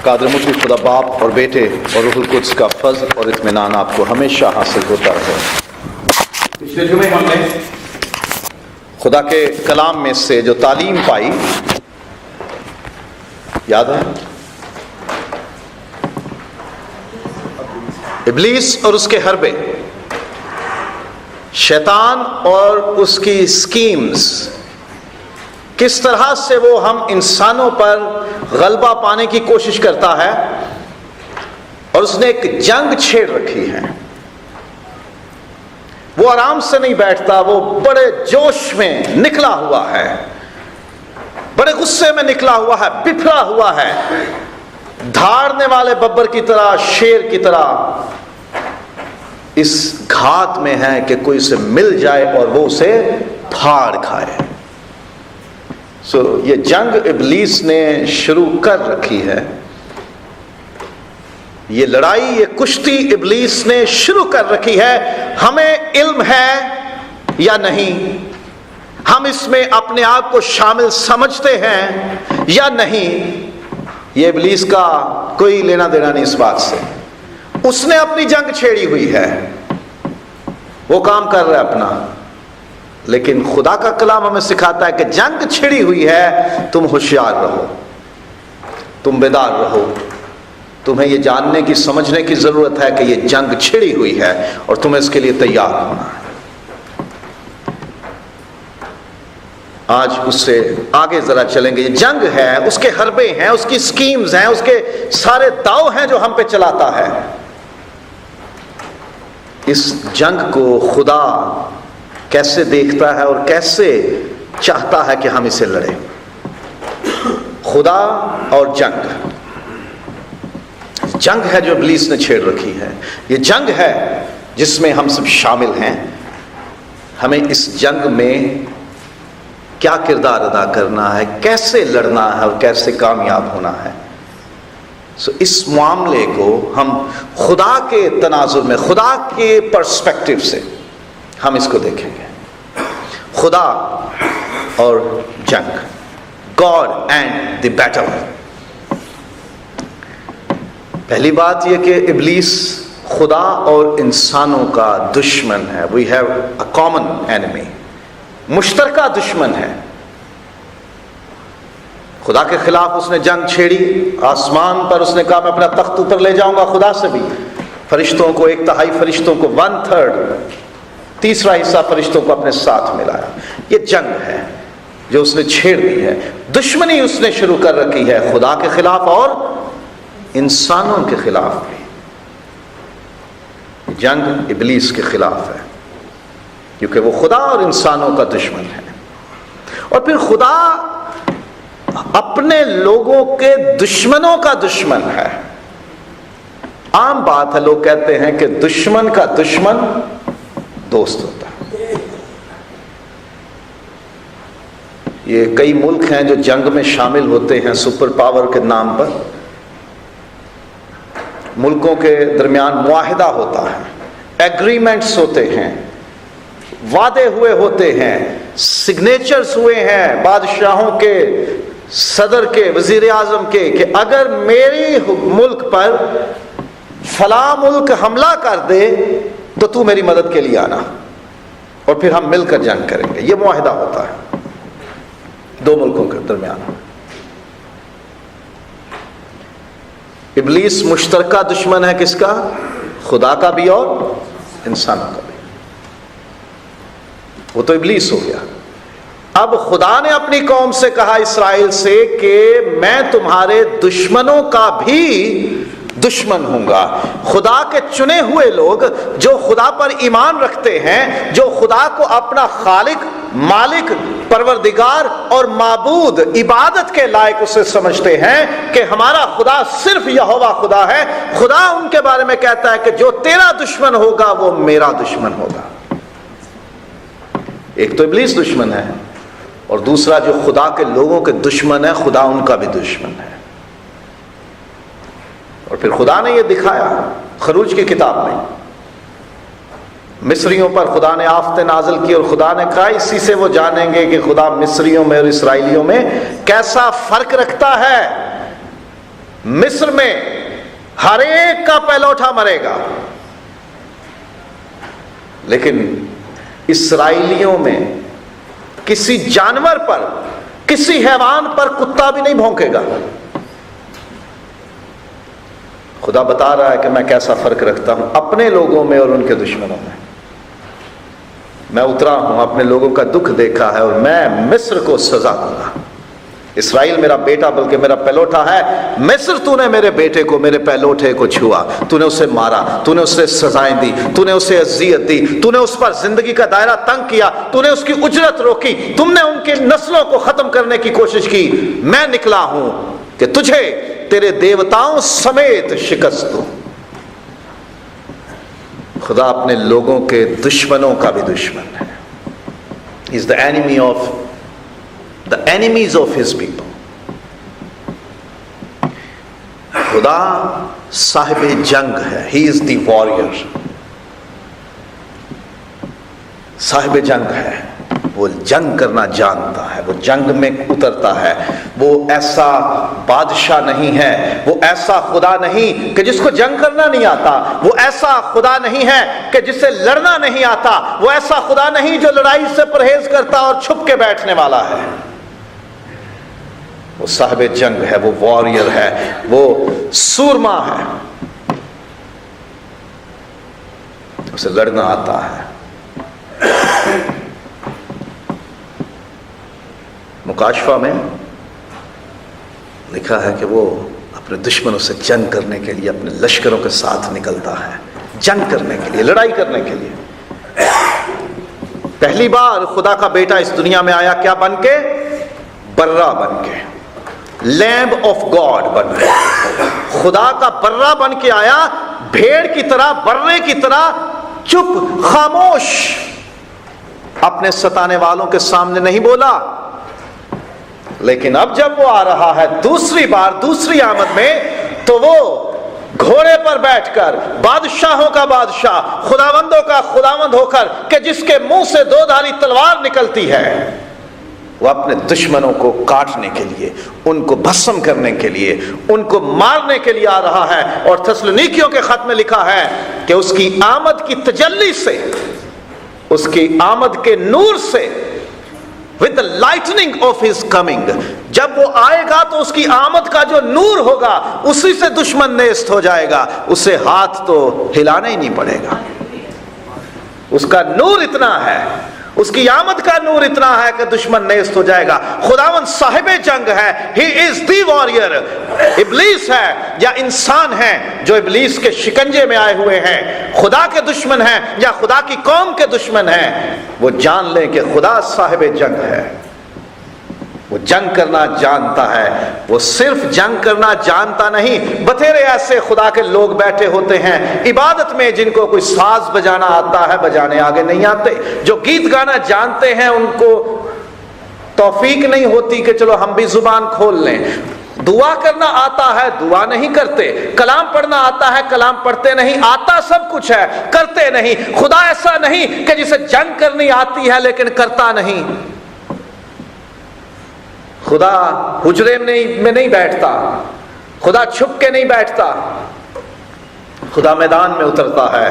قادر مطلق خدا باپ اور بیٹے اور روح القدس کا فضل اور اطمینان آپ کو ہمیشہ حاصل ہوتا رہے۔ پچھلے جمعے ہم نے خدا کے کلام میں سے جو تعلیم پائی یاد ہے؟ ابلیس اور اس کے حربے، شیطان اور اس کی اسکیمز، کس طرح سے وہ ہم انسانوں پر غلبہ پانے کی کوشش کرتا ہے، اور اس نے ایک جنگ چھیڑ رکھی ہے۔ وہ آرام سے نہیں بیٹھتا، وہ بڑے جوش میں نکلا ہوا ہے، بڑے غصے میں نکلا ہوا ہے، بفرا ہوا ہے، دھاڑنے والے ببر کی طرح، شیر کی طرح اس گھات میں ہے کہ کوئی اسے مل جائے اور وہ اسے پھاڑ کھائے۔ یہ جنگ ابلیس نے شروع کر رکھی ہے، یہ لڑائی، یہ کشتی ابلیس نے شروع کر رکھی ہے۔ ہمیں علم ہے یا نہیں؟ ہم اس میں اپنے آپ کو شامل سمجھتے ہیں یا نہیں؟ یہ ابلیس کا کوئی لینا دینا نہیں اس بات سے۔ اس نے اپنی جنگ چھیڑی ہوئی ہے، وہ کام کر رہا ہے اپنا، لیکن خدا کا کلام ہمیں سکھاتا ہے کہ جنگ چھڑی ہوئی ہے، تم ہوشیار رہو، تم بیدار رہو، تمہیں یہ جاننے کی سمجھنے کی ضرورت ہے کہ یہ جنگ چھڑی ہوئی ہے اور تمہیں اس کے لیے تیار ہونا ہے۔ آج اس سے آگے ذرا چلیں گے۔ یہ جنگ ہے، اس کے حربے ہیں، اس کی سکیمز ہیں، اس کے سارے داؤ ہیں جو ہم پہ چلاتا ہے۔ اس جنگ کو خدا کیسے دیکھتا ہے اور کیسے چاہتا ہے کہ ہم اسے لڑیں؟ خدا اور جنگ ہے جو ابلیس نے چھیڑ رکھی ہے۔ یہ جنگ ہے جس میں ہم سب شامل ہیں۔ ہمیں اس جنگ میں کیا کردار ادا کرنا ہے، کیسے لڑنا ہے اور کیسے کامیاب ہونا ہے۔ اس معاملے کو ہم خدا کے تناظر میں، خدا کے پرسپیکٹو سے ہم اس کو دیکھیں گے۔ خدا اور جنگ، گاڈ اینڈ دی بیٹل۔ پہلی بات یہ کہ ابلیس خدا اور انسانوں کا دشمن ہے۔ We have a common enemy, مشترکہ دشمن ہے۔ خدا کے خلاف اس نے جنگ چھیڑی، آسمان پر اس نے کہا میں اپنا تخت اوپر لے جاؤں گا خدا سے بھی، فرشتوں کو، 1/3 فرشتوں کو، 1/3 تیسرا حصہ فرشتوں کو اپنے ساتھ ملایا۔ یہ جنگ ہے جو اس نے چھیڑ دی ہے۔ دشمنی اس نے شروع کر رکھی ہے، خدا کے خلاف اور انسانوں کے خلاف بھی۔ جنگ ابلیس کے خلاف ہے کیونکہ وہ خدا اور انسانوں کا دشمن ہے۔ اور پھر خدا اپنے لوگوں کے دشمنوں کا دشمن ہے۔ عام بات ہے، لوگ کہتے ہیں کہ دشمن کا دشمن دوست ہوتا ہے۔ یہ کئی ملک ہیں جو جنگ میں شامل ہوتے ہیں سپر پاور کے نام پر۔ ملکوں کے درمیان معاہدہ ہوتا ہے، ایگریمنٹس ہوتے ہیں، وعدے ہوئے ہوتے ہیں، سگنیچرز ہوئے ہیں بادشاہوں کے، صدر کے، وزیر اعظم کے، کہ اگر میری ملک پر فلاں ملک حملہ کر دے تو تو میری مدد کے لیے آنا، اور پھر ہم مل کر جنگ کریں گے۔ یہ معاہدہ ہوتا ہے دو ملکوں کے درمیان۔ ابلیس مشترکہ دشمن ہے کس کا؟ خدا کا بھی اور انسانوں کا بھی۔ وہ تو ابلیس ہو گیا۔ اب خدا نے اپنی قوم سے کہا، اسرائیل سے، کہ میں تمہارے دشمنوں کا بھی دشمن ہوں گا۔ خدا کے چنے ہوئے لوگ جو خدا پر ایمان رکھتے ہیں، جو خدا کو اپنا خالق، مالک، پروردگار اور معبود، عبادت کے لائق اسے سمجھتے ہیں کہ ہمارا خدا صرف یہوہ خدا ہے، خدا ان کے بارے میں کہتا ہے کہ جو تیرا دشمن ہوگا وہ میرا دشمن ہوگا۔ ایک تو ابلیس دشمن ہے، اور دوسرا جو خدا کے لوگوں کے دشمن ہے، خدا ان کا بھی دشمن ہے۔ اور پھر خدا نے یہ دکھایا خروج کی کتاب میں، مصریوں پر خدا نے آفتیں نازل کی، اور خدا نے کہا اسی سے وہ جانیں گے کہ خدا مصریوں میں اور اسرائیلیوں میں کیسا فرق رکھتا ہے۔ مصر میں ہر ایک کا پہلوٹا مرے گا، لیکن اسرائیلیوں میں کسی جانور پر، کسی حیوان پر کتا بھی نہیں بھونکے گا۔ خدا بتا رہا ہے کہ میں کیسا فرق رکھتا ہوں اپنے لوگوں میں اور ان کے دشمنوں میں۔ میں اترا ہوں، اپنے لوگوں کا دکھ دیکھا ہے، اور میں مصر کو سزا دوں گا۔ اسرائیل میرا بیٹا بلکہ میرا پہلوٹا ہے، مصر تو نے میرے بیٹے کو، میرے پہلوٹے کو چھوا، تو نے اسے مارا، تو نے اسے سزائیں دی، تو نے اسے اذیت دی، تو نے اس پر زندگی کا دائرہ تنگ کیا، تو نے اس کی اجرت روکی، تم نے ان کی نسلوں کو ختم کرنے کی کوشش کی۔ میں نکلا ہوں کہ تجھے تیرے دیوتاؤں سمیت شکست دوں۔ خدا اپنے لوگوں کے دشمنوں کا بھی دشمن ہے۔ He is the enemy of the enemies of his people۔ خدا صاحب جنگ ہے، he is the warrior، صاحب جنگ ہے، وہ جنگ کرنا جانتا ہے، وہ جنگ میں اترتا ہے۔ وہ ایسا بادشاہ نہیں ہے، وہ ایسا خدا نہیں کہ جس کو جنگ کرنا نہیں آتا، وہ ایسا خدا نہیں ہے کہ جسے لڑنا نہیں آتا، وہ ایسا خدا نہیں جو لڑائی سے پرہیز کرتا اور چھپ کے بیٹھنے والا ہے۔ وہ صاحب جنگ ہے، وہ واریر ہے، وہ سورما ہے، اسے لڑنا آتا ہے۔ مکاشفہ میں لکھا ہے کہ وہ اپنے دشمنوں سے جنگ کرنے کے لیے اپنے لشکروں کے ساتھ نکلتا ہے، جنگ کرنے کے لیے، لڑائی کرنے کے لیے۔ پہلی بار خدا کا بیٹا اس دنیا میں آیا کیا بن کے؟ برہ بن کے، لیمب آف گاڈ بن کے، خدا کا برہ بن کے آیا، بھیڑ کی طرح، برے کی طرح، چپ، خاموش، اپنے ستانے والوں کے سامنے نہیں بولا۔ لیکن اب جب وہ آ رہا ہے دوسری بار، دوسری آمد میں، تو وہ گھوڑے پر بیٹھ کر بادشاہوں کا بادشاہ، خداوندوں کا خداوند ہو کر، کہ جس کے منہ سے دو دھاری تلوار نکلتی ہے، وہ اپنے دشمنوں کو کاٹنے کے لیے، ان کو بھسم کرنے کے لیے، ان کو مارنے کے لیے آ رہا ہے۔ اور تسلونیکیوں کے خط میں لکھا ہے کہ اس کی آمد کی تجلی سے، اس کی آمد کے نور سے، with the lightning of his coming، جب وہ آئے گا تو اس کی آمد کا جو نور ہوگا اسی سے دشمن نیست ہو جائے گا، اسے ہاتھ تو ہلانا ہی نہیں پڑے گا۔ اس کا نور اتنا ہے، اس کی آمد کا نور اتنا ہے کہ دشمن نیست ہو جائے گا۔ خداوند صاحب جنگ ہے، he is the warrior۔ ابلیس ہے یا انسان ہیں جو ابلیس کے شکنجے میں آئے ہوئے ہیں، خدا کے دشمن ہیں یا خدا کی قوم کے دشمن ہیں، وہ جان لیں کہ خدا صاحب جنگ ہے۔ وہ جنگ کرنا جانتا ہے، وہ صرف جنگ کرنا جانتا نہیں، بتھیرے ایسے خدا کے لوگ بیٹھے ہوتے ہیں عبادت میں جن کو کوئی ساز بجانا آتا ہے، بجانے آگے نہیں آتے، جو گیت گانا جانتے ہیں ان کو توفیق نہیں ہوتی کہ چلو ہم بھی زبان کھول لیں، دعا کرنا آتا ہے دعا نہیں کرتے، کلام پڑھنا آتا ہے کلام پڑھتے نہیں، آتا سب کچھ ہے کرتے نہیں۔ خدا ایسا نہیں کہ جسے جنگ کرنی آتی ہے لیکن کرتا نہیں۔ خدا حجرے میں نہیں بیٹھتا، خدا چھپ کے نہیں بیٹھتا، خدا میدان میں اترتا ہے،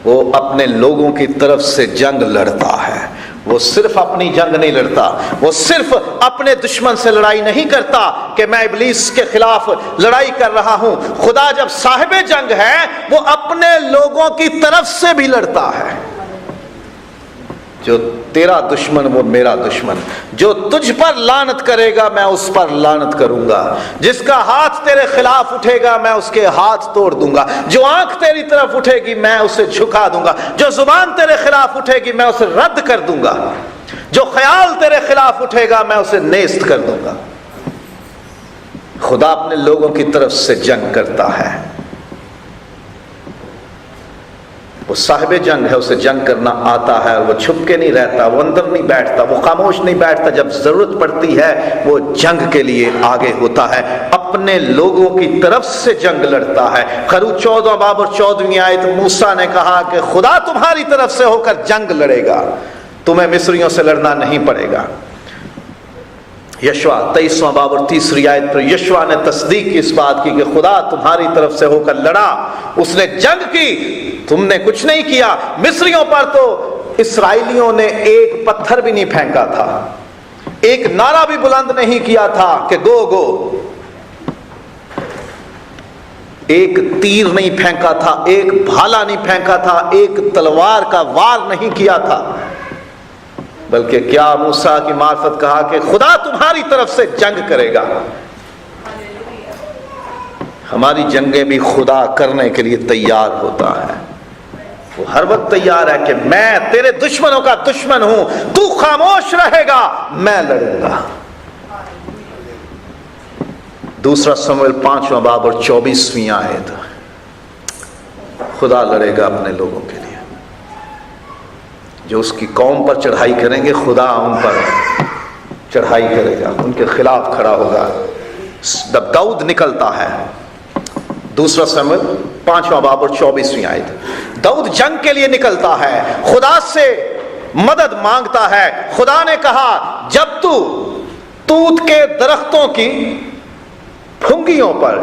وہ اپنے لوگوں کی طرف سے جنگ لڑتا ہے۔ وہ صرف اپنی جنگ نہیں لڑتا، وہ صرف اپنے دشمن سے لڑائی نہیں کرتا کہ میں ابلیس کے خلاف لڑائی کر رہا ہوں۔ خدا جب صاحب جنگ ہے وہ اپنے لوگوں کی طرف سے بھی لڑتا ہے۔ جو تیرا دشمن وہ میرا دشمن، جو تجھ پر لعنت کرے گا میں اس پر لعنت کروں گا، جس کا ہاتھ تیرے خلاف اٹھے گا میں اس کے ہاتھ توڑ دوں گا، جو آنکھ تیری طرف اٹھے گی میں اسے جھکا دوں گا، جو زبان تیرے خلاف اٹھے گی میں اسے رد کر دوں گا، جو خیال تیرے خلاف اٹھے گا میں اسے نیست کر دوں گا۔ خدا اپنے لوگوں کی طرف سے جنگ کرتا ہے، وہ صاحب جنگ ہے، اسے جنگ کرنا آتا ہے، وہ چھپ کے نہیں رہتا، وہ اندر نہیں بیٹھتا، وہ خاموش نہیں بیٹھتا، جب ضرورت پڑتی ہے وہ جنگ کے لیے آگے ہوتا ہے، اپنے لوگوں کی طرف سے جنگ لڑتا ہے۔ خروج 14 باب اور 14ویں آیت، موسیٰ نے کہا کہ خدا تمہاری طرف سے ہو کر جنگ لڑے گا، تمہیں مصریوں سے لڑنا نہیں پڑے گا۔ یشوع 23واں باب اور 3 آیت پر یشوع نے تصدیق کی اس بات کی کہ خدا تمہاری طرف سے ہو کر لڑا، اس نے جنگ کی، تم نے کچھ نہیں کیا۔ مصریوں پر تو اسرائیلیوں نے ایک پتھر بھی نہیں پھینکا تھا، ایک نعرہ بھی بلند نہیں کیا تھا کہ گو گو، ایک تیر نہیں پھینکا تھا، ایک بھالا نہیں پھینکا تھا، ایک تلوار کا وار نہیں کیا تھا، بلکہ کیا موسیٰ کی معرفت کہا کہ خدا تمہاری طرف سے جنگ کرے گا۔ ہماری جنگیں بھی خدا کرنے کے لیے تیار ہوتا ہے، وہ ہر وقت تیار ہے کہ میں تیرے دشمنوں کا دشمن ہوں، تو خاموش رہے گا، میں لڑوں گا۔ 2 سموئیل 5واں باب اور 24ویں آیت، خدا لڑے گا اپنے لوگوں کے لیے، جو اس کی قوم پر چڑھائی کریں گے خدا ان پر چڑھائی کرے گا، ان کے خلاف کھڑا ہوگا۔ جب داؤد نکلتا ہے، 2 سموئیل 5واں باب اور 24ویں آیت، داؤد جنگ کے لیے نکلتا ہے، خدا سے مدد مانگتا ہے۔ خدا نے کہا جب تو توت کے درختوں کی پھنگیوں پر،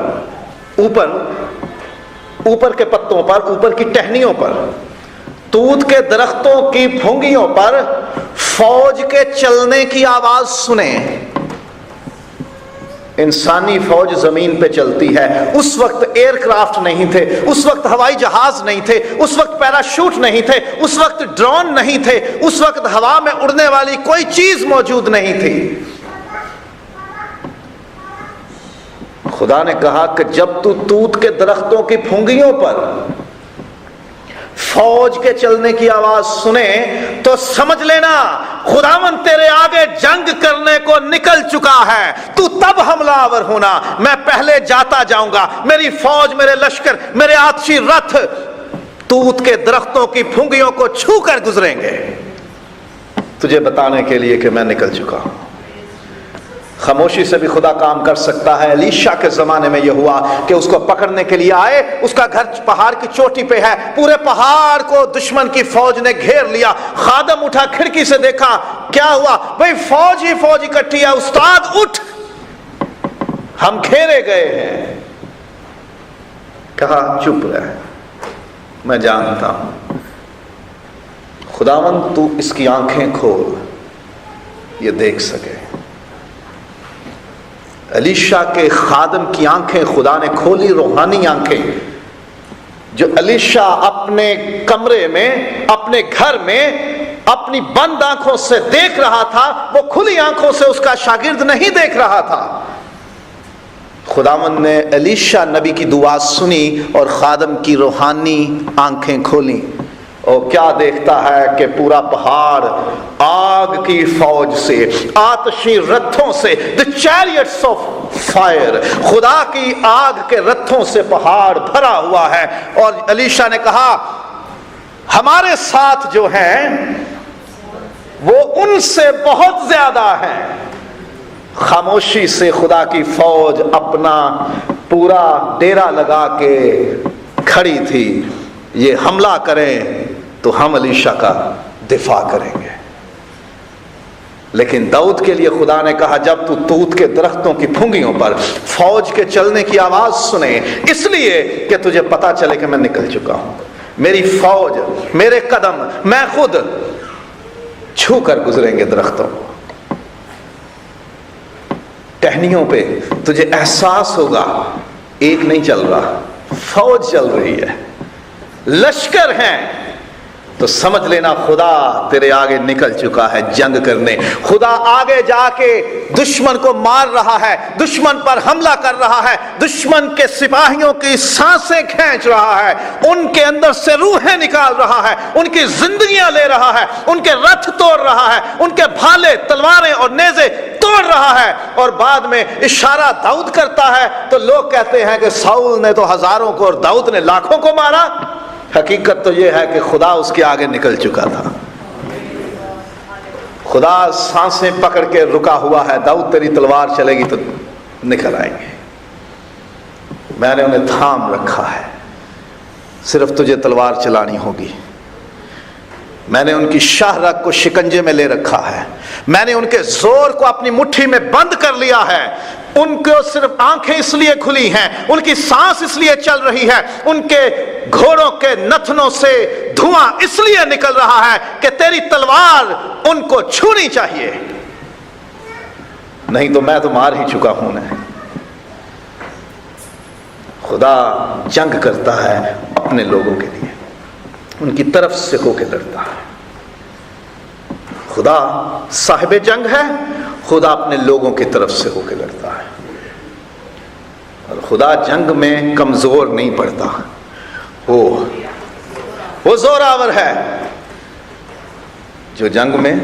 اوپر کے پتوں پر، اوپر کی ٹہنیوں پر، توت کے درختوں کی پھنگیوں پر فوج کے چلنے کی آواز سنیں۔ انسانی فوج زمین پہ چلتی ہے، اس وقت ایئر کرافٹ نہیں تھے، اس وقت ہوائی جہاز نہیں تھے، اس وقت پیراشوٹ نہیں تھے، اس وقت ڈرون نہیں تھے، اس وقت ہوا میں اڑنے والی کوئی چیز موجود نہیں تھی۔ خدا نے کہا کہ جب تو توت کے درختوں کی پھنگیوں پر فوج کے چلنے کی آواز سنے تو سمجھ لینا خداوند تیرے آگے جنگ کرنے کو نکل چکا ہے، تو تب حملہ آور ہونا، میں پہلے جاتا جاؤں گا، میری فوج، میرے لشکر، میرے آتشی رتھ توت کے درختوں کی پھنگیوں کو چھو کر گزریں گے، تجھے بتانے کے لیے کہ میں نکل چکا ہوں۔ خاموشی سے بھی خدا کام کر سکتا ہے۔ الیشا کے زمانے میں یہ ہوا کہ اس کو پکڑنے کے لیے آئے، اس کا گھر پہاڑ کی چوٹی پہ ہے، پورے پہاڑ کو دشمن کی فوج نے گھیر لیا۔ خادم اٹھا، کھڑکی سے دیکھا، کیا ہوا؟ بھئی فوج ہی فوج اکٹھی ہے۔ استاد اٹھ، ہم گھیرے گئے ہیں۔ کہا چپ رہ، میں جانتا ہوں۔ خداوند تو اس کی آنکھیں کھول، یہ دیکھ سکے۔ الیشا کے خادم کی آنکھیں خدا نے کھولی، روحانی آنکھیں۔ جو الیشا اپنے کمرے میں، اپنے گھر میں اپنی بند آنکھوں سے دیکھ رہا تھا، وہ کھلی آنکھوں سے اس کا شاگرد نہیں دیکھ رہا تھا۔ خداوند نے الیشا نبی کی دعا سنی اور خادم کی روحانی آنکھیں کھولیں، اور کیا دیکھتا ہے کہ پورا پہاڑ آگ کی فوج سے، آتشی رتھوں سے، the chariots of fire، خدا کی آگ کے رتھوں سے پہاڑ بھرا ہوا ہے۔ اور الیشا نے کہا ہمارے ساتھ جو ہیں وہ ان سے بہت زیادہ ہیں۔ خاموشی سے خدا کی فوج اپنا پورا ڈیرا لگا کے کھڑی تھی، یہ حملہ کریں تو ہم الیشا کا دفاع کریں گے۔ لیکن داؤد کے لیے خدا نے کہا جب تو توت کے درختوں کی پھنگیوں پر فوج کے چلنے کی آواز سنے، اس لیے کہ تجھے پتا چلے کہ میں نکل چکا ہوں، میری فوج، میرے قدم، میں خود چھو کر گزریں گے درختوں کو، ٹہنیوں پہ۔ تجھے احساس ہوگا ایک نہیں چل رہا، فوج چل رہی ہے، لشکر ہیں، تو سمجھ لینا خدا تیرے آگے نکل چکا ہے جنگ کرنے۔ خدا آگے جا کے دشمن کو مار رہا ہے، دشمن پر حملہ کر رہا ہے، دشمن کے سپاہیوں کی سانسیں کھینچ رہا ہے، ان کے اندر سے روحیں نکال رہا ہے، ان کی زندگیاں لے رہا ہے، ان کے رتھ توڑ رہا ہے، ان کے بھالے، تلواریں اور نیزے توڑ رہا ہے۔ اور بعد میں اشارہ داؤد کرتا ہے تو لوگ کہتے ہیں کہ ساؤل نے تو ہزاروں کو اور داؤد نے لاکھوں کو مارا۔ حقیقت تو یہ ہے کہ خدا اس کے آگے نکل چکا تھا۔ خدا سانسیں پکڑ کے رکا ہوا ہے، داؤد تیری تلوار چلے گی تو نکل آئیں گے، میں نے انہیں تھام رکھا ہے، صرف تجھے تلوار چلانی ہوگی۔ میں نے ان کی شاہ رگ کو شکنجے میں لے رکھا ہے، میں نے ان کے زور کو اپنی مٹھی میں بند کر لیا ہے، ان کو صرف آنکھیں اس لیے کھلی ہیں، ان کی سانس اس لیے چل رہی ہے، ان کے گھوڑوں کے نتنوں سے دھواں اس لیے نکل رہا ہے کہ تیری تلوار ان کو چھونی چاہیے، نہیں تو میں تو مار ہی چکا ہوں نا۔ خدا جنگ کرتا ہے اپنے لوگوں کے لیے، ان کی طرف سے ہو کے لڑتا ہے۔ خدا صاحب جنگ ہے، خدا اپنے لوگوں کی طرف سے ہو کے لڑتا ہے، اور خدا جنگ میں کمزور نہیں پڑتا، وہ زور آور ہے۔ جو جنگ میں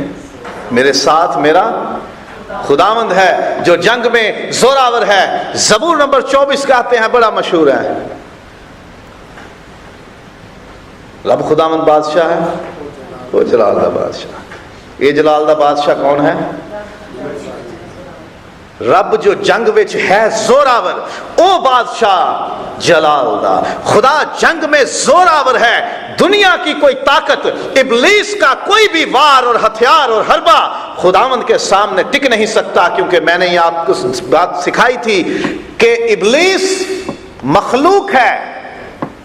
میرے ساتھ میرا خداوند ہے، جو جنگ میں زور آور ہے۔ زبور نمبر 24 کہتے ہیں، بڑا مشہور ہے، رب خداوند بادشاہ ہے، وہ جلال دا بادشاہ۔ یہ جلال دا بادشاہ کون ہے؟ رب جو جنگ وچ ہے زور آور، او بادشاہ جلال دا۔ خدا جنگ میں زور آور ہے، دنیا کی کوئی طاقت، ابلیس کا کوئی بھی وار اور ہتھیار اور حربہ خداوند کے سامنے ٹک نہیں سکتا، کیونکہ میں نے یہ آپ کو بات سکھائی تھی کہ ابلیس مخلوق ہے،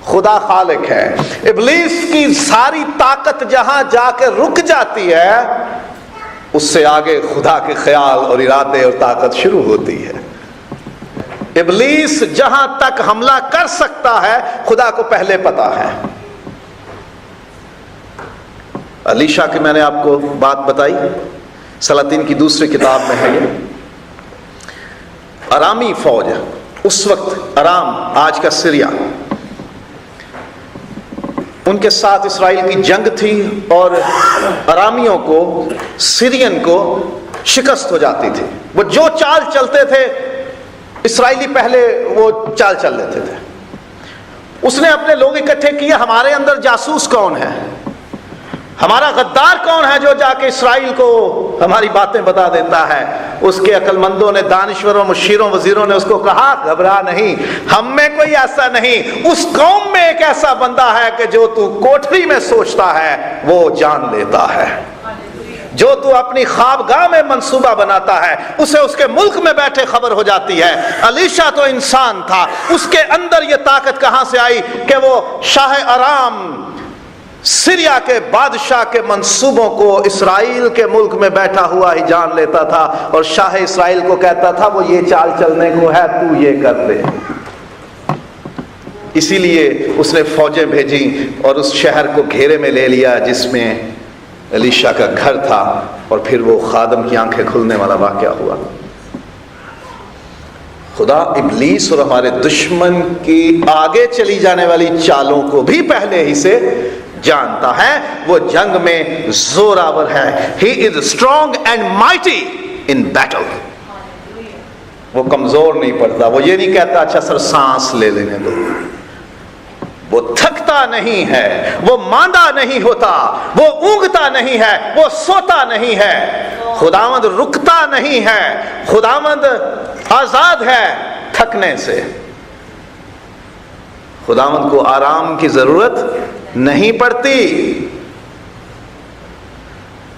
خدا خالق ہے۔ ابلیس کی ساری طاقت جہاں جا کے رک جاتی ہے، اس سے آگے خدا کے خیال اور ارادے اور طاقت شروع ہوتی ہے۔ ابلیس جہاں تک حملہ کر سکتا ہے، خدا کو پہلے پتا ہے۔ علیشا کی میں نے آپ کو بات بتائی، سلاطین کی دوسری کتاب میں ہے، یہ ارامی فوج، اس وقت ارام آج کا سریا، ان کے ساتھ اسرائیل کی جنگ تھی، اور ارامیوں کو، سیرین کو شکست ہو جاتی تھی۔ وہ جو چال چلتے تھے اسرائیلی پہلے وہ چال چل لیتے تھے۔ اس نے اپنے لوگ اکٹھے کیے، ہمارے اندر جاسوس کون ہے، ہمارا غدار کون ہے جو جا کے اسرائیل کو ہماری باتیں بتا دیتا ہے۔ اس کے عقل مندوں نے، دانشوروں، مشیروں، وزیروں نے اس کو کہا، گھبرا نہیں، ہم میں کوئی ایسا نہیں، اس قوم میں ایک ایسا بندہ ہے کہ جو تو کوٹری میں سوچتا ہے وہ جان لیتا ہے، جو تو اپنی خوابگاہ میں منصوبہ بناتا ہے اسے اس کے ملک میں بیٹھے خبر ہو جاتی ہے۔ علیشا تو انسان تھا، اس کے اندر یہ طاقت کہاں سے آئی کہ وہ شاہ ارام، سریا کے بادشاہ کے منصوبوں کو اسرائیل کے ملک میں بیٹھا ہوا ہی جان لیتا تھا، اور شاہ اسرائیل کو کہتا تھا وہ یہ چال چلنے کو ہے، تو یہ کر دے۔ اسی لیے اس نے فوجیں بھیجی اور اس شہر کو گھیرے میں لے لیا جس میں علیشا کا گھر تھا، اور پھر وہ خادم کی آنکھیں کھلنے والا واقعہ ہوا۔ خدا ابلیس اور ہمارے دشمن کی آگے چلی جانے والی چالوں کو بھی پہلے ہی سے جانتا ہے، وہ جنگ میں زور آور ہے۔ He is strong and mighty in battle۔ وہ کمزور نہیں پڑتا، وہ یہ نہیں کہتا اچھا سر سانس لے لینے دو، وہ تھکتا نہیں ہے، وہ ماندہ نہیں ہوتا، وہ اونگتا نہیں ہے، وہ سوتا نہیں ہے۔ خداوند رکتا نہیں ہے، خداوند آزاد ہے تھکنے سے، خداوند کو آرام کی ضرورت نہیں پڑتی۔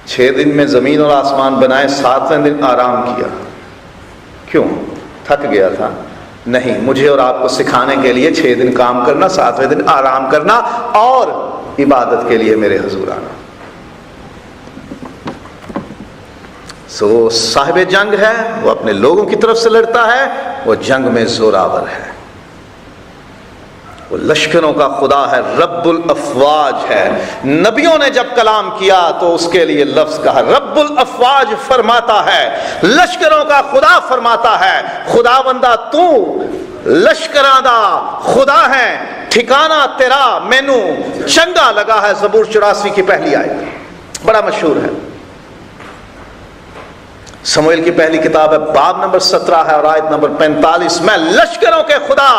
6 دن میں زمین اور آسمان بنائے، 7ویں دن آرام کیا، کیوں؟ تھک گیا تھا؟ نہیں، مجھے اور آپ کو سکھانے کے لیے 6 دن کام کرنا، 7ویں دن آرام کرنا اور عبادت کے لیے میرے حضور آنا۔ سو صاحب جنگ ہے، وہ اپنے لوگوں کی طرف سے لڑتا ہے، وہ جنگ میں زور آور ہے، وہ لشکروں کا خدا ہے، رب الافواج ہے۔ نبیوں نے جب کلام کیا تو اس کے لیے لفظ کہا، رب الافواج فرماتا ہے، لشکروں کا خدا فرماتا ہے۔ خدا بندہ تو لشکراں دا خدا ہے، ٹھکانہ تیرا مینو چنگا لگا ہے۔ زبور 84 کی پہلی آیت بڑا مشہور ہے، سموئیل کی پہلی کتاب ہے، باب نمبر 17 ہے اور آیت نمبر 45، میں لشکروں کے خدا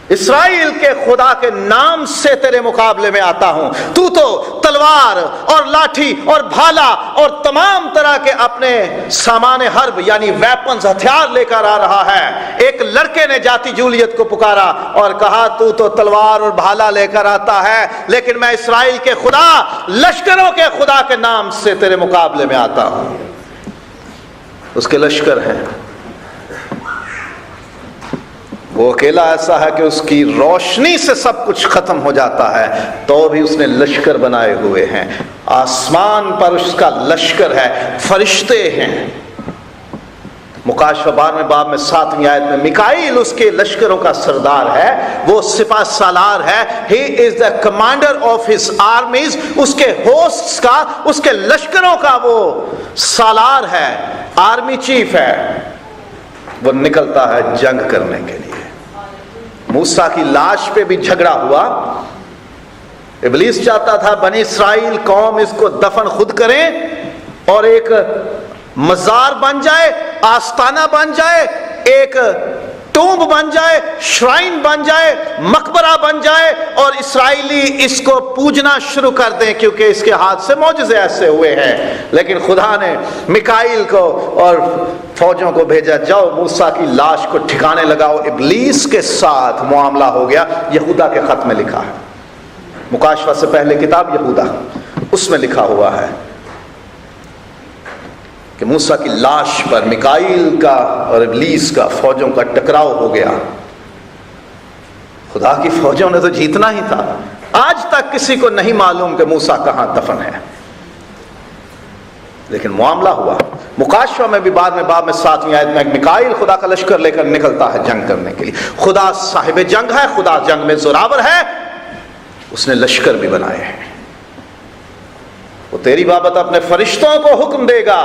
اسرائیل کے خدا کے نام سے تیرے مقابلے میں آتا ہوں. تو تلوار اور لاٹھی اور بھالا اور تمام طرح کے اپنے سامان حرب یعنی ویپنز ہتھیار لے کر آ رہا ہے. ایک لڑکے نے جاتی جولیت کو پکارا اور کہا تو تلوار اور بھالا لے کر آتا ہے، لیکن میں اسرائیل کے خدا، لشکروں کے خدا کے نام سے تیرے مقابلے میں آتا ہوں. اس کے لشکر ہیں، وہ اکیلا ایسا ہے کہ اس کی روشنی سے سب کچھ ختم ہو جاتا ہے، تو بھی اس نے لشکر بنائے ہوئے ہیں. آسمان پر اس کا لشکر ہے، فرشتے ہیں. مکاشفہ 12 باب میں 7ویں آیت میں میکائیل اس کے لشکروں کا سردار ہے، وہ سپہ سالار ہے. ہی از دا کمانڈر آف ہز آرمیز، اس کے ہوسٹس کا، اس کے لشکروں کا وہ سالار ہے، آرمی چیف ہے. وہ نکلتا ہے جنگ کرنے کے لیے. موسیٰ کی لاش پہ بھی جھگڑا ہوا. ابلیس چاہتا تھا بنی اسرائیل قوم اس کو دفن خود کریں اور ایک مزار بن جائے، آستانہ بن جائے، ایک ٹومب بن جائے، شرائن بن جائے، مقبرہ بن جائے، اور اسرائیلی اس کو پوجنا شروع کر دیں کیونکہ اس کے ہاتھ سے معجزے ایسے ہوئے ہیں. لیکن خدا نے میکائیل کو اور فوجوں کو بھیجا، جاؤ موسیٰ کی لاش کو ٹھکانے لگاؤ. ابلیس کے ساتھ معاملہ ہو گیا. یہودا کے خط میں لکھا ہے، مکاشفہ سے پہلے کتاب یہودا، اس میں لکھا ہوا ہے کہ موسیٰ کی لاش پر میکائیل کا اور ابلیس کا فوجوں کا ٹکراؤ ہو گیا. خدا کی فوجوں نے تو جیتنا ہی تھا. آج تک کسی کو نہیں معلوم کہ موسیٰ کہاں دفن ہے، لیکن معاملہ ہوا. مکاشفہ میں بھی بعد میں باب میں 7ویں آیت میں میکائیل خدا کا لشکر لے کر نکلتا ہے جنگ کرنے کے لیے. خدا صاحب جنگ ہے، خدا جنگ میں زوراور ہے. اس نے لشکر بھی بنائے ہیں. وہ تیری بابت اپنے فرشتوں کو حکم دے گا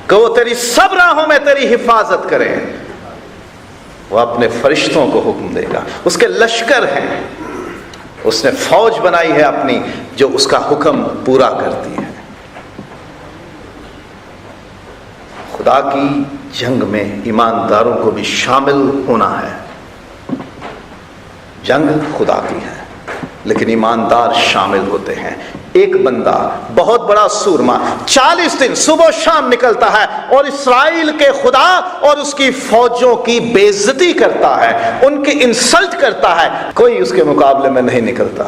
کہ وہ تیری سب راہوں میں تیری حفاظت کریں. وہ اپنے فرشتوں کو حکم دے گا. اس کے لشکر ہیں، اس نے فوج بنائی ہے اپنی جو اس کا حکم پورا کرتی ہے. خدا کی جنگ میں ایمانداروں کو بھی شامل ہونا ہے. جنگ خدا کی ہے لیکن ایماندار شامل ہوتے ہیں. ایک بندہ بہت بڑا سورما 40 دن صبح و شام نکلتا ہے اور اسرائیل کے خدا اور اس کی فوجوں کی بے عزتی کرتا ہے، ان کی انسلٹ کرتا ہے. کوئی اس کے مقابلے میں نہیں نکلتا.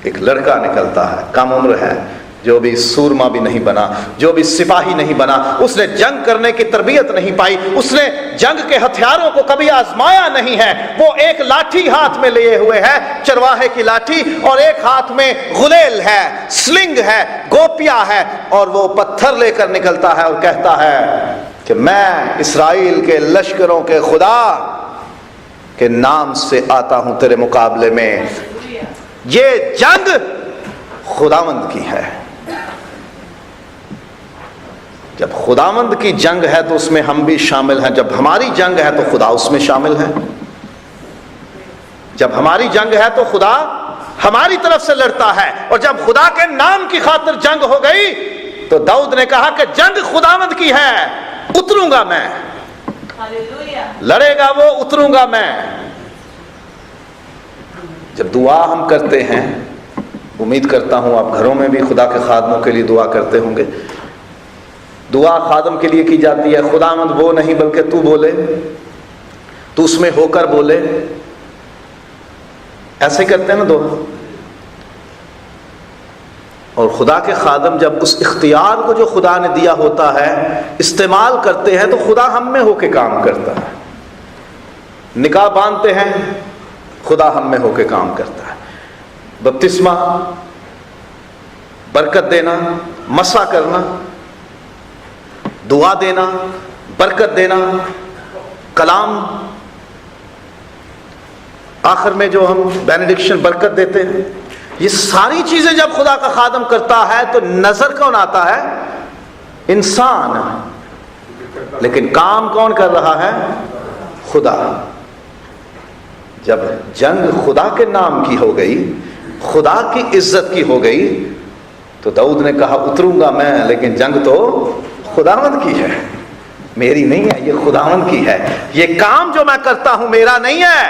ایک لڑکا نکلتا ہے، کم عمر ہے، جو بھی سورما بھی نہیں بنا، جو بھی سپاہی نہیں بنا، اس نے جنگ کرنے کی تربیت نہیں پائی، اس نے جنگ کے ہتھیاروں کو کبھی آزمایا نہیں ہے. وہ ایک لاٹھی ہاتھ میں لیے ہوئے ہے، چرواہے کی لاٹھی، اور ایک ہاتھ میں غلیل ہے، سلنگ ہے، گوپیا ہے، اور وہ پتھر لے کر نکلتا ہے اور کہتا ہے کہ میں اسرائیل کے لشکروں کے خدا کے نام سے آتا ہوں تیرے مقابلے میں. یہ جنگ خداوند کی ہے. جب خداوند کی جنگ ہے تو اس میں ہم بھی شامل ہیں. جب ہماری جنگ ہے تو خدا اس میں شامل ہے. جب ہماری جنگ ہے تو خدا ہماری طرف سے لڑتا ہے. اور جب خدا کے نام کی خاطر جنگ ہو گئی تو داؤد نے کہا کہ جنگ خداوند کی ہے، اتروں گا میں. لڑے گا وہ، اتروں گا میں. جب دعا ہم کرتے ہیں، امید کرتا ہوں آپ گھروں میں بھی خدا کے خادموں کے لیے دعا کرتے ہوں گے. دعا خادم کے لیے کی جاتی ہے. خداوند وہ نہیں بلکہ تو بولے، تو اس میں ہو کر بولے. ایسے کرتے ہیں نا دعا. اور خدا کے خادم جب اس اختیار کو جو خدا نے دیا ہوتا ہے استعمال کرتے ہیں تو خدا ہم میں ہو کے کام کرتا ہے. نکاح باندھتے ہیں، خدا ہم میں ہو کے کام کرتا ہے. بپتسمہ، برکت دینا، مسا کرنا، دعا دینا، برکت دینا، کلام، آخر میں جو ہم بینیڈکشن برکت دیتے ہیں، یہ ساری چیزیں جب خدا کا خادم کرتا ہے تو نظر کون آتا ہے؟ انسان. لیکن کام کون کر رہا ہے؟ خدا. جب جنگ خدا کے نام کی ہو گئی، خدا کی عزت کی ہو گئی، تو داؤد نے کہا اتروں گا میں، لیکن جنگ تو خداوند کی ہے، میری نہیں ہے، یہ خداوند کی ہے. یہ کام جو میں کرتا ہوں میرا نہیں ہے.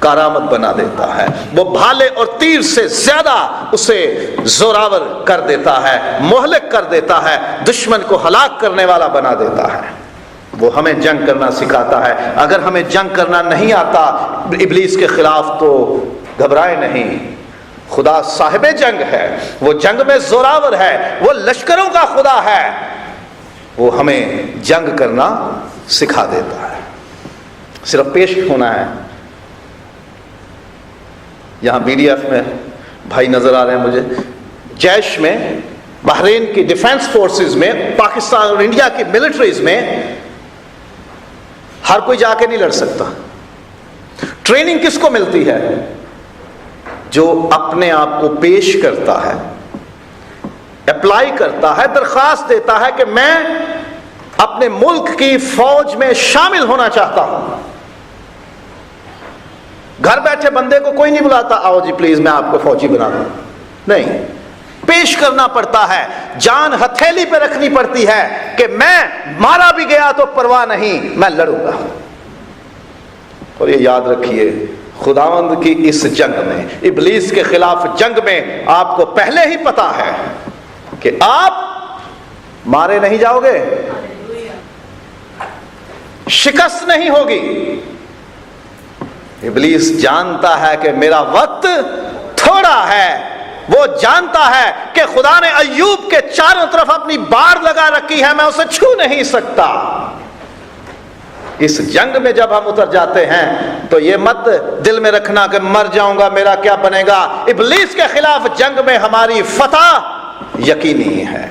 کارآمد بنا دیتا ہے، وہ بھالے اور تیر سے زیادہ اسے زوراور کر دیتا ہے، مہلک کر دیتا ہے، دشمن کو ہلاک کرنے والا بنا دیتا ہے۔ وہ ہمیں جنگ کرنا سکھاتا ہے۔ اگر ہمیں جنگ کرنا نہیں آتا ابلیس کے خلاف تو گھبرائے نہیں، خدا صاحب جنگ ہے، وہ جنگ میں زوراور ہے، وہ لشکروں کا خدا ہے، وہ ہمیں جنگ کرنا سکھا دیتا ہے۔ صرف پیش ہونا ہے۔ یہاں BDF میں بھائی نظر آ رہے ہیں مجھے، جیش میں، بحرین کی ڈیفنس فورسز میں، پاکستان اور انڈیا کی ملٹریز میں ہر کوئی جا کے نہیں لڑ سکتا۔ ٹریننگ کس کو ملتی ہے؟ جو اپنے آپ کو پیش کرتا ہے، اپلائی کرتا ہے، درخواست دیتا ہے کہ میں اپنے ملک کی فوج میں شامل ہونا چاہتا ہوں۔ گھر بیٹھے بندے کو کوئی نہیں بلاتا، آؤ جی پلیز میں آپ کو فوجی بنا دوں، نہیں، پیش کرنا پڑتا ہے، جان ہتھیلی پہ رکھنی پڑتی ہے کہ میں مارا بھی گیا تو پرواہ نہیں، میں لڑوں گا۔ اور یہ یاد رکھیے، خداوند کی اس جنگ میں، ابلیس کے خلاف جنگ میں، آپ کو پہلے ہی پتا ہے کہ آپ مارے نہیں جاؤ گے، شکست نہیں ہوگی۔ ابلیس جانتا ہے کہ میرا وقت تھوڑا ہے، وہ جانتا ہے کہ خدا نے ایوب کے چاروں طرف اپنی باڑ لگا رکھی ہے، میں اسے چھو نہیں سکتا۔ اس جنگ میں جب ہم اتر جاتے ہیں تو یہ مت دل میں رکھنا کہ مر جاؤں گا میرا کیا بنے گا۔ ابلیس کے خلاف جنگ میں ہماری فتح یقینی ہے۔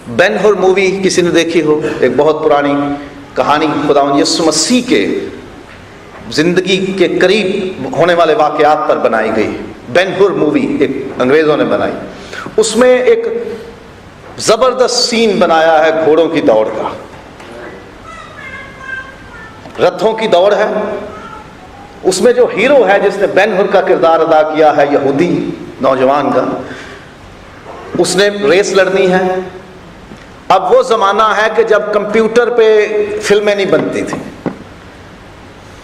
بین ہر مووی کسی نے دیکھی ہو، ایک بہت پرانی کہانی خداوند یسوع مسیح کے زندگی کے قریب ہونے والے واقعات پر بنائی گئی۔ بین ہر مووی ایک انگریزوں نے بنائی، اس میں ایک زبردست سین بنایا ہے گھوڑوں کی دوڑ کا، رتھوں کی دوڑ ہے۔ اس میں جو ہیرو ہے جس نے بین ہر کا کردار ادا کیا ہے، یہودی نوجوان کا، اس نے ریس لڑنی ہے۔ اب وہ زمانہ ہے کہ جب کمپیوٹر پہ فلمیں نہیں بنتی تھیں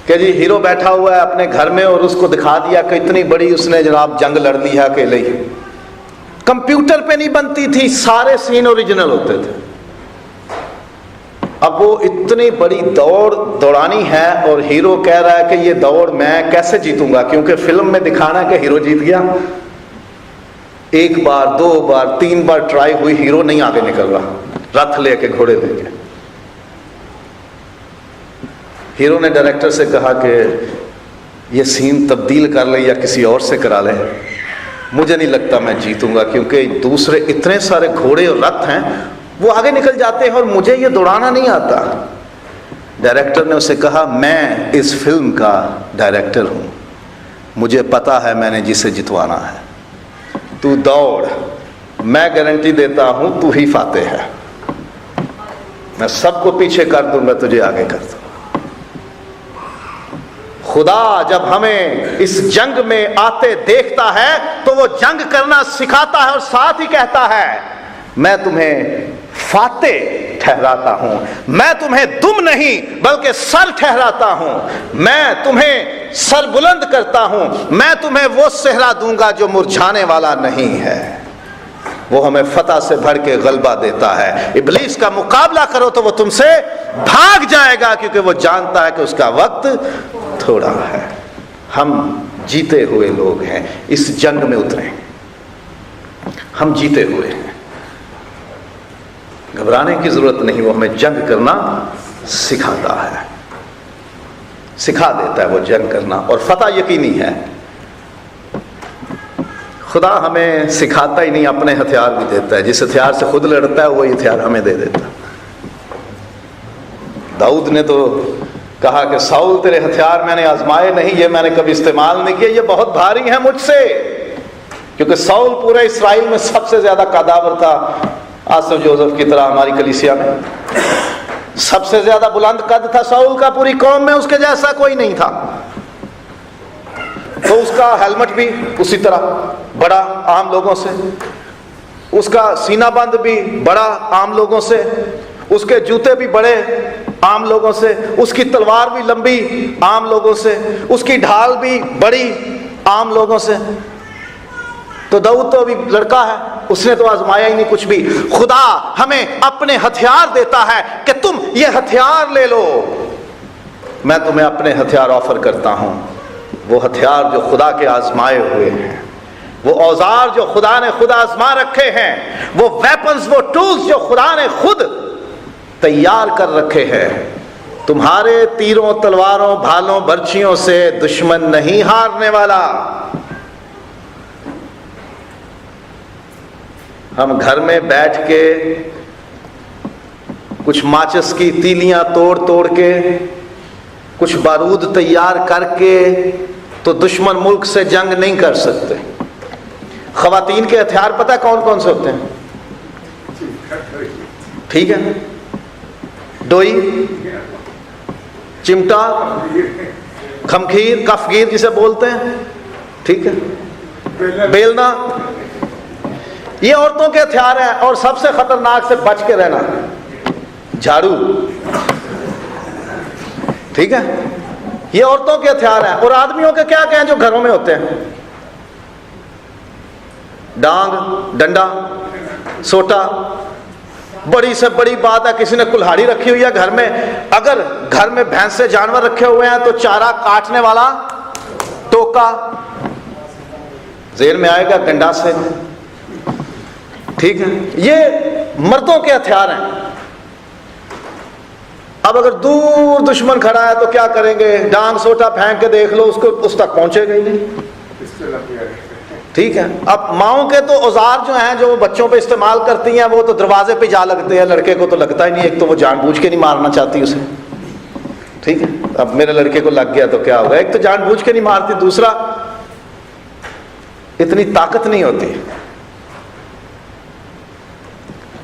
کہ جی ہیرو بیٹھا ہوا ہے اپنے گھر میں اور اس کو دکھا دیا کہ اتنی بڑی اس نے جناب جنگ لڑ لی ہے اکیلے ہی۔ کمپیوٹر پہ نہیں بنتی تھی، سارے سین اوریجنل ہوتے تھے۔ اب وہ اتنی بڑی دوڑ دوڑانی ہے اور ہیرو کہہ رہا ہے کہ یہ دوڑ میں کیسے جیتوں گا، کیونکہ فلم میں دکھانا کہ ہیرو جیت گیا۔ ایک بار، دو بار، تین بار ٹرائی ہوئی، ہیرو نہیں آگے نکل رہا، رتھ لے کے، گھوڑے لے کے۔ ہیرو نے ڈائریکٹر سے کہا کہ یہ سین تبدیل کر لے یا کسی اور سے کرا لے، مجھے نہیں لگتا میں جیتوں گا، کیونکہ دوسرے اتنے سارے گھوڑے اور رتھ ہیں وہ آگے نکل جاتے ہیں اور مجھے یہ دوڑانا نہیں آتا۔ ڈائریکٹر نے اسے کہا میں اس فلم کا ڈائریکٹر ہوں، مجھے پتا ہے میں نے جسے جتوانا ہے، تو دوڑ، میں گارنٹی دیتا ہوں تو ہی فاتح ہے، میں سب کو پیچھے کر دوں گا، تجھے آگے کر دوں۔ خدا جب ہمیں اس جنگ میں آتے دیکھتا ہے تو وہ جنگ کرنا سکھاتا ہے اور ساتھ ہی کہتا ہے میں تمہیں فاتح ٹھہراتا ہوں، میں تمہیں دم نہیں بلکہ سر ٹھہراتا ہوں، میں تمہیں سر بلند کرتا ہوں، میں تمہیں وہ صحرا دوں گا جو مرجھانے والا نہیں ہے۔ وہ ہمیں فتح سے بھر کے غلبہ دیتا ہے۔ ابلیس کا مقابلہ کرو تو وہ تم سے بھاگ جائے گا، کیونکہ وہ جانتا ہے کہ اس کا وقت تھوڑا ہے۔ ہم جیتے ہوئے لوگ ہیں، اس جنگ میں اترے، ہم جیتے ہوئے ہیں، گھبرانے کی ضرورت نہیں۔ وہ ہمیں جنگ کرنا سکھاتا ہے، سکھا دیتا ہے وہ جنگ کرنا، اور فتح یقینی ہے۔ خدا ہمیں سکھاتا ہی نہیں، اپنے ہتھیار بھی دیتا ہے، جس ہتھیار سے خود لڑتا ہے وہی ہتھیار ہمیں دے دیتا ہے۔ داؤد نے تو کہا کہ ساؤل تیرے ہتھیار میں نے آزمائے نہیں، یہ میں نے کبھی استعمال نہیں کیے، یہ بہت بھاری ہیں مجھ سے، کیونکہ ساؤل پورے اسرائیل میں سب سے زیادہ قداور تھا، آصف جوزف کی طرح ہماری کلیسیا میں سب سے زیادہ بلند قد تھا ساؤل کا، پوری قوم میں اس کے جیسا کوئی نہیں تھا۔ تو اس کا ہیلمٹ بھی اسی طرح بڑا عام لوگوں سے، اس کا سینہ بند بھی بڑا عام لوگوں سے، اس کے جوتے بھی بڑے عام لوگوں سے، اس کی تلوار بھی لمبی عام لوگوں سے، اس کی ڈھال بھی بڑی عام لوگوں سے۔ تو داؤد تو ابھی لڑکا ہے، اس نے تو آزمایا ہی نہیں کچھ بھی۔ خدا ہمیں اپنے ہتھیار دیتا ہے کہ تم یہ ہتھیار لے لو، میں تمہیں اپنے ہتھیار آفر کرتا ہوں، وہ ہتھیار جو خدا کے آزمائے ہوئے ہیں، وہ اوزار جو خدا نے خود آزما رکھے ہیں، وہ ویپنز، وہ ٹولز جو خدا نے خود تیار کر رکھے ہیں۔ تمہارے تیروں، تلواروں، بھالوں، برچھیوں سے دشمن نہیں ہارنے والا۔ ہم گھر میں بیٹھ کے کچھ ماچس کی تیلیاں توڑ کے، کچھ بارود تیار کر کے تو دشمن ملک سے جنگ نہیں کر سکتے۔ خواتین کے ہتھیار پتہ کون کون سے ہوتے ہیں؟ ٹھیک ہے، ڈوئی، چمٹا، کھمخیر، کفگیر جسے بولتے ہیں، ٹھیک ہے، بیلنا، یہ عورتوں کے ہتھیار ہیں۔ اور سب سے خطرناک سے بچ کے رہنا، جھاڑو، ٹھیک ہے، یہ عورتوں کے ہتھیار ہیں۔ اور آدمیوں کے کیا کہیں جو گھروں میں ہوتے ہیں؟ ڈانگ، ڈنڈا، سوٹا۔ بڑی سے بڑی بات ہے، کسی نے کلہاڑی رکھی ہوئی ہے گھر میں، اگر گھر میں بھینس سے جانور رکھے ہوئے ہیں تو چارہ کاٹنے والا ٹوکا ذہن میں آئے گا، گنڈا سے، ٹھیک ہے، یہ مردوں کے ہتھیار ہیں۔ اب اگر دور دشمن کھڑا ہے تو کیا کریں گے؟ ڈانگ سوٹا پھینک کے دیکھ لو، اس تک پہنچے گا ہی نہیں، ٹھیک ہے۔ اب ماؤں کے تو اوزار جو ہیں جو وہ بچوں پہ استعمال کرتی ہیں، وہ تو دروازے پہ جا لگتے ہیں، لڑکے کو تو لگتا ہی نہیں، ایک تو وہ جان بوجھ کے نہیں مارنا چاہتی اسے، ٹھیک ہے۔ اب میرے لڑکے کو لگ گیا تو کیا ہوگا؟ ایک تو جان بوجھ کے نہیں مارتی، دوسرا اتنی طاقت نہیں ہوتی۔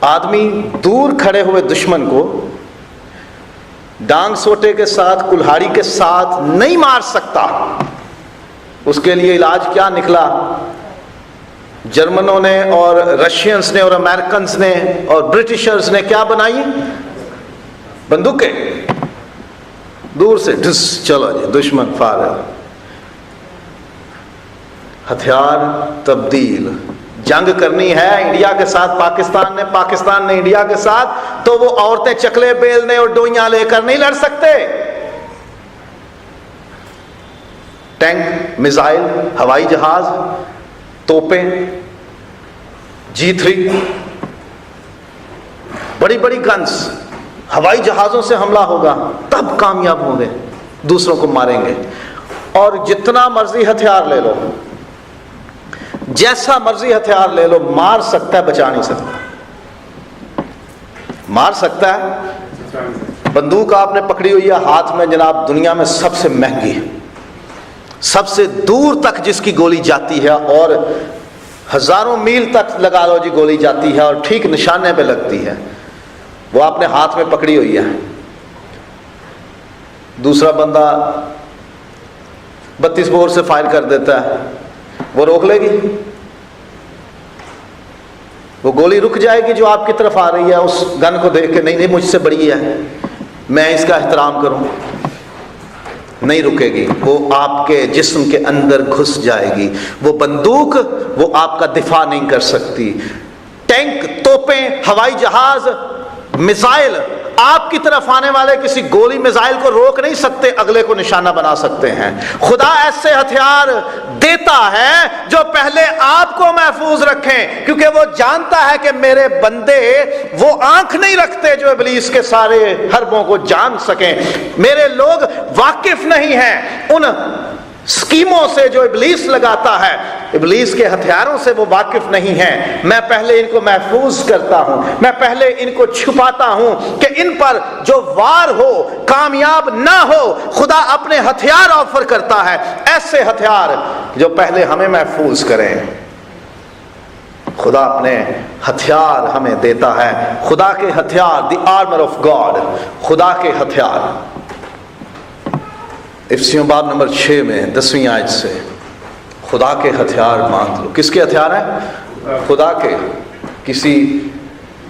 آدمی دور کھڑے ہوئے دشمن کو ڈانگ سوٹے کے ساتھ، کلہاڑی کے ساتھ نہیں مار سکتا۔ اس کے لیے علاج کیا نکلا؟ جرمنوں نے اور رشینز نے اور امریکنز نے اور برٹشرز نے کیا بنائی؟ بندوقیں، دور سے ڈس، چلو جی دشمن فارغ۔ ہتھیار تبدیل، جنگ کرنی ہے انڈیا کے ساتھ پاکستان نے انڈیا کے ساتھ، تو وہ عورتیں چکلے بیلنے اور ڈوئیاں لے کر نہیں لڑ سکتے۔ ٹینک، میزائل، ہوائی جہاز، توپیں، G3، بڑی بڑی گنز، ہوائی جہازوں سے حملہ ہوگا تب کامیاب ہوں گے، دوسروں کو ماریں گے۔ اور جتنا مرضی ہتھیار لے لو، جیسا مرضی ہتھیار لے لو، مار سکتا ہے، بچا نہیں سکتا۔ مار سکتا ہے، بندوق آپ نے پکڑی ہوئی ہے ہاتھ میں جناب، دنیا میں سب سے مہنگی، سب سے دور تک جس کی گولی جاتی ہے، اور ہزاروں میل تک لگا لو جی گولی جاتی ہے اور ٹھیک نشانے پہ لگتی ہے، وہ آپ نے ہاتھ میں پکڑی ہوئی ہے۔ دوسرا بندہ 32 بور سے فائر کر دیتا ہے، وہ روک لے گی؟ وہ گولی رک جائے گی جو آپ کی طرف آ رہی ہے، اس گن کو دیکھ کے نہیں نہیں مجھ سے بڑی ہے، میں اس کا احترام کروں؟ نہیں رکے گی، وہ آپ کے جسم کے اندر گھس جائے گی۔ وہ بندوق وہ آپ کا دفاع نہیں کر سکتی۔ ٹینک، توپیں، ہوائی جہاز، میزائل آپ کی طرف آنے والے کسی گولی میزائل کو روک نہیں سکتے، اگلے کو نشانہ بنا سکتے ہیں۔ خدا ایسے ہتھیار دیتا ہے جو پہلے آپ کو محفوظ رکھیں، کیونکہ وہ جانتا ہے کہ میرے بندے وہ آنکھ نہیں رکھتے جو ابلیس کے سارے حربوں کو جان سکیں۔ میرے لوگ واقف نہیں ہیں ان سکیموں سے جو ابلیس لگاتا ہے، ابلیس کے ہتھیاروں سے وہ واقف نہیں ہیں۔ میں پہلے ان کو محفوظ کرتا ہوں، میں پہلے ان کو چھپاتا ہوں کہ ان پر جو وار ہو کامیاب نہ ہو۔ خدا اپنے ہتھیار آفر کرتا ہے، ایسے ہتھیار جو پہلے ہمیں محفوظ کریں۔ خدا اپنے ہتھیار ہمیں دیتا ہے، خدا کے ہتھیار، دی آرمر آف گاڈ، خدا کے ہتھیار۔ افسیوں باب نمبر 6 میں 10ویں آیت سے خدا کے ہتھیار باندھ لو۔ کس کے ہتھیار ہیں؟ خدا کے۔ کسی